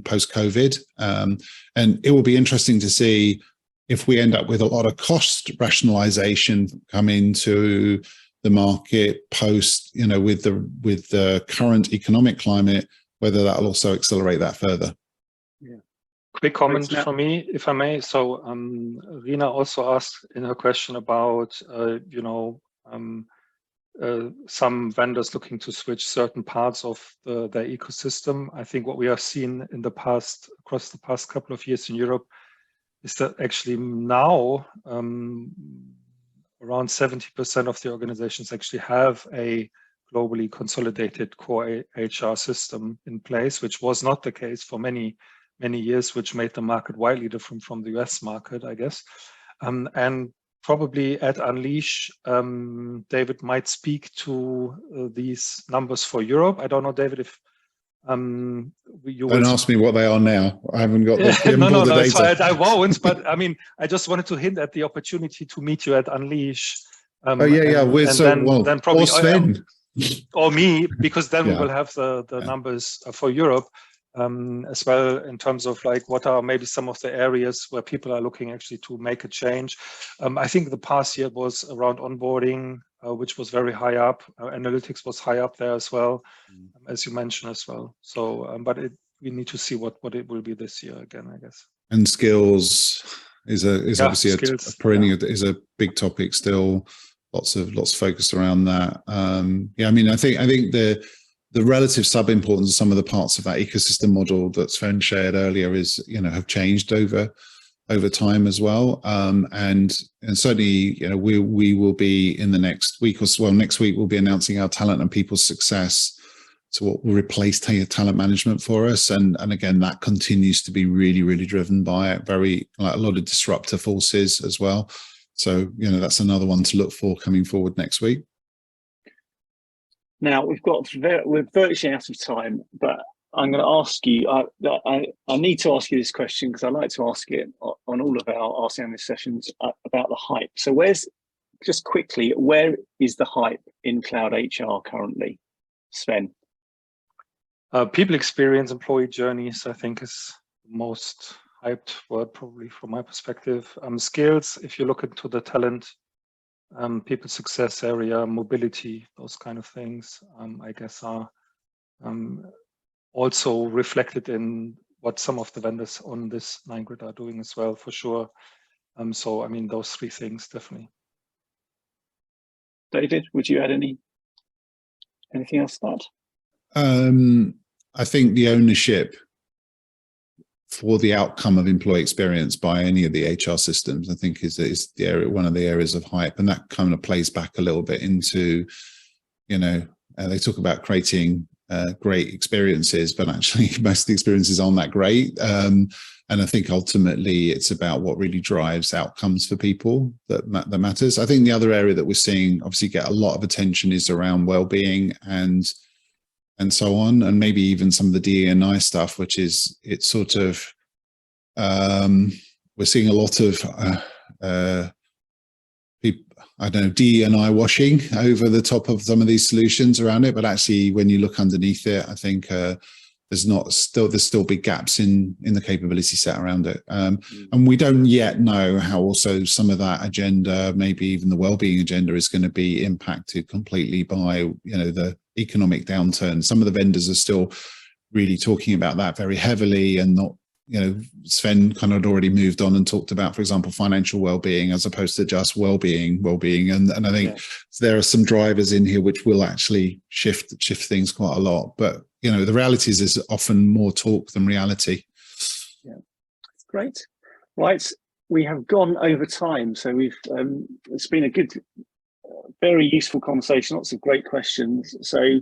post-COVID. And it will be interesting to see if we end up with a lot of cost rationalization come into the market post, with the current economic climate, whether that will also accelerate that further. Yeah. Quick comment from me, if I may. So Rina also asked in her question about, some vendors looking to switch certain parts of their ecosystem. I think what we have seen in the past, across the past couple of years in Europe, is that actually now around 70% of the organizations actually have a globally consolidated core HR system in place, which was not the case for many years, which made the market widely different from the US market, I guess. And probably at Unleash, David might speak to these numbers for Europe. I don't know, David, if you don't ask me what they are now. I haven't got the no, data. I won't. But I mean, I just wanted to hint at the opportunity to meet you at Unleash Oh yeah, we're and so then, well. then probably Or Sven. or me, because then we Yeah. will have the numbers for Europe as well, in terms of like what are maybe some of the areas where people are looking actually to make a change. I think the past year was around onboarding, which was very high up. Analytics was high up there as well, as you mentioned as well. So, but we need to see what it will be this year again, I guess. And skills is obviously skills, a perennial, is a big topic still. Lots focused around that. Yeah, I mean, I think the relative sub-importance of some of the parts of that ecosystem model that Sven shared earlier is, have changed over time as well. And certainly, we will be in the next week or so. Well, next week we'll be announcing our talent and people success. So what will replace talent management for us, and again, that continues to be really, really driven by a lot of disruptor forces as well. So that's another one to look for coming forward next week. Now we're virtually out of time, but I'm going to ask you. I need to ask you this question because I like to ask it on all of our Ask the Analyst sessions about the hype. So where is the hype in cloud HR currently, Sven? People experience, employee journeys, I think, is the most hyped word probably from my perspective. Skills, if you look into the talent, people success area, mobility, those kind of things, I guess are also reflected in what some of the vendors on this 9-grid are doing as well, for sure. So, I mean, those three things definitely. David, would you add anything else to that? I think the ownership for the outcome of employee experience by any of the HR systems, I think is the area, one of the areas of hype, and that kind of plays back a little bit into, they talk about creating great experiences, but actually most of the experiences aren't that great. And I think ultimately it's about what really drives outcomes for people that matters. I think the other area that we're seeing obviously get a lot of attention is around well-being and so on, and maybe even some of the DE&I stuff, which is, it's sort of, we're seeing a lot of people, I don't know, DE&I washing over the top of some of these solutions around it, but actually when you look underneath it, I think there's still big gaps in the capability set around it, and we don't yet know how also some of that agenda, maybe even the well-being agenda, is going to be impacted completely by the economic downturn. Some of the vendors are still really talking about that very heavily, and not, Sven kind of had already moved on and talked about, for example, financial well-being as opposed to just well-being. And I think there are some drivers in here which will actually shift things quite a lot. But the reality is there's often more talk than reality. Yeah, great. Right, we have gone over time, so we've it's been a good, very useful conversation. Lots of great questions. So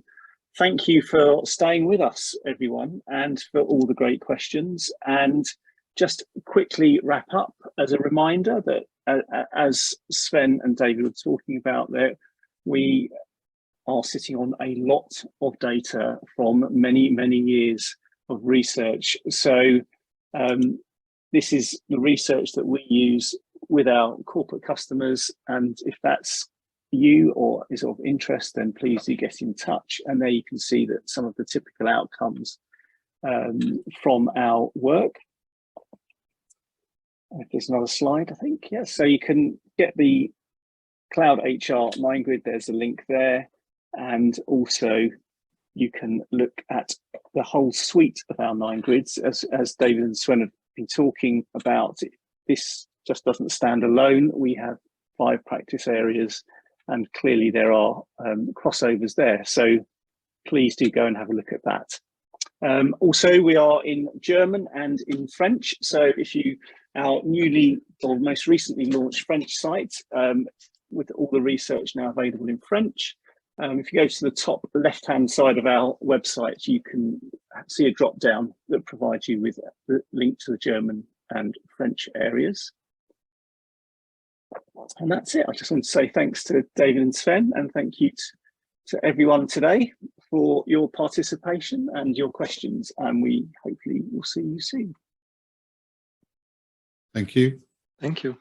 thank you for staying with us, everyone, and for all the great questions. And just quickly wrap up as a reminder that as Sven and David were talking about, that we are sitting on a lot of data from many, many years of research. So this is the research that we use with our corporate customers. And if that's you or is of interest, then please do get in touch. And there you can see that some of the typical outcomes from our work. If there's another slide, I think, yes. So you can get the Cloud HR 9-grid, there's a link there. And also you can look at the whole suite of our 9-grids. As David and Sven have been talking about, this just doesn't stand alone. We have 5 practice areas, and clearly there are crossovers there. So please do go and have a look at that. Also, we are in German and in French. So if our newly or most recently launched French site, with all the research now available in French, if you go to the top left-hand side of our website, you can see a drop-down that provides you with the link to the German and French areas. And that's it. I just want to say thanks to David and Sven, and thank you to everyone today for your participation and your questions. And we hopefully will see you soon. Thank you. Thank you.